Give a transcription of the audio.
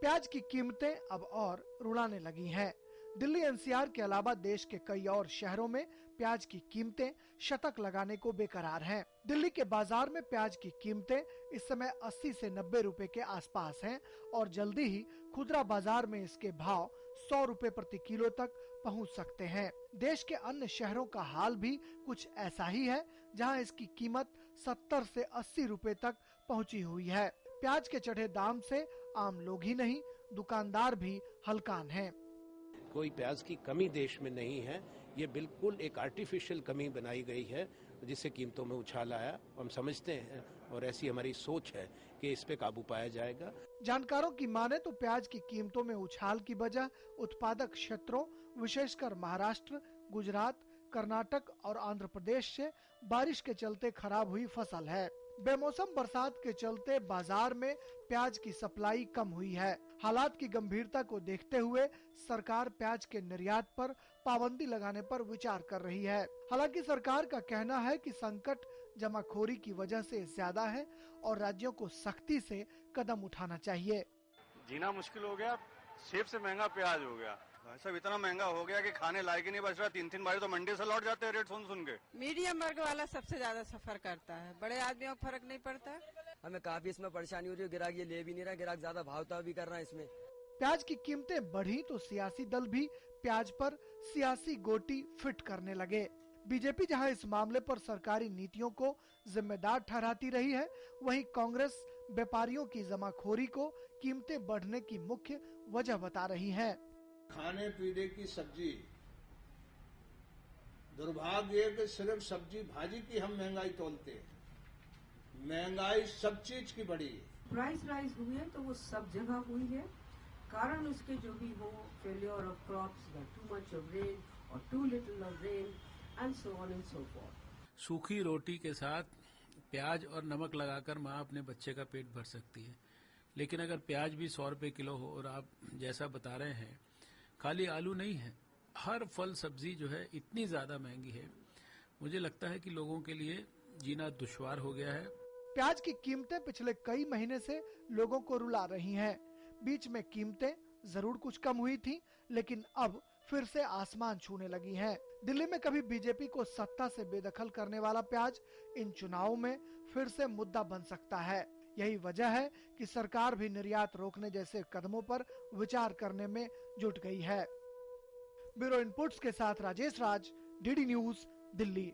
प्याज की कीमतें अब और रुलाने लगी हैं। दिल्ली एनसीआर के अलावा देश के कई और शहरों में प्याज की कीमतें शतक लगाने को बेकरार हैं। दिल्ली के बाजार में प्याज की कीमतें इस समय 80 से 90 रुपए के आसपास हैं और जल्दी ही खुदरा बाजार में इसके भाव 100 रुपए प्रति किलो तक पहुंच सकते हैं। देश के अन्य शहरों का हाल भी कुछ ऐसा ही है, जहां इसकी कीमत 70 से 80 रुपए तक पहुंची हुई है। प्याज के चढ़े दाम से आम लोग ही नहीं, दुकानदार भी हलकान हैं। कोई प्याज की कमी देश में नहीं है, ये बिल्कुल एक आर्टिफिशियल कमी बनाई गई है जिससे कीमतों में उछाल आया। हम समझते हैं और ऐसी हमारी सोच है कि इस पे काबू पाया जाएगा। जानकारों की माने तो प्याज की कीमतों में उछाल की वजह उत्पादक क्षेत्रों विशेषकर महाराष्ट्र, गुजरात, कर्नाटक और आंध्र प्रदेश से बारिश के चलते खराब हुई फसल है। बेमौसम बरसात के चलते बाजार में प्याज की सप्लाई कम हुई है। हालात की गंभीरता को देखते हुए सरकार प्याज के निर्यात पर पाबंदी लगाने पर विचार कर रही है। हालांकि सरकार का कहना है कि संकट जमाखोरी की वजह से ज्यादा है और राज्यों को सख्ती से कदम उठाना चाहिए। जीना मुश्किल हो गया, सेब से महंगा प्याज हो गया। भाई साहब इतना महंगा हो गया कि खाने लायक ही नहीं बच रहा। 3-3 बारी तो मंडी से लौट जाते हैं रेट सुन के। मीडियम वर्ग वाला सबसे ज्यादा सफर करता है, बड़े आदमियों को फर्क नहीं पड़ता। हमें काफी इसमें परेशानी हो रही है, ग्राहक ये ले भी नहीं रहा, ग्राहक ज्यादा भाव भी कर रहा है इसमें। प्याज की कीमतें बढ़ी तो सियासी दल भी प्याज पर सियासी गोटी फिट करने लगे। बीजेपी जहां इस मामले पर सरकारी नीतियों को जिम्मेदार ठहराती रही है, वहीं कांग्रेस व्यापारियों की जमाखोरी को कीमतें बढ़ने की मुख्य वजह बता रही है। खाने पीने की सब्जी, दुर्भाग्य है कि सिर्फ सब्जी भाजी की हम महंगाई तोलते हैं। महंगाई सब चीज की बढ़ी है। प्राइस राइज हुई है तो वो सब जगह हुई है। कारण उसके जो भी हो, failure of crops, too much of rain और too little of rain and so on and so forth. सूखी रोटी के साथ प्याज और नमक लगाकर माँ अपने बच्चे का पेट भर सकती है, लेकिन अगर प्याज भी 100 रुपए किलो हो और आप जैसा बता रहे हैं खाली आलू नहीं है, हर फल सब्जी जो है इतनी ज्यादा महंगी है, मुझे लगता है कि लोगों के लिए जीना दुश्वार हो गया है। प्याज की कीमतें पिछले कई महीने से लोगों को रुला रही हैं। बीच में कीमतें जरूर कुछ कम हुई थी, लेकिन अब फिर से आसमान छूने लगी हैं। दिल्ली में कभी बीजेपी को सत्ता से बेदखल करने वाला प्याज इन चुनावों में फिर से मुद्दा बन सकता है। यही वजह है कि सरकार भी निर्यात रोकने जैसे कदमों पर विचार करने में जुट गई है। ब्यूरो इनपुट्स के साथ राजेश राज, डीडी न्यूज, दिल्ली।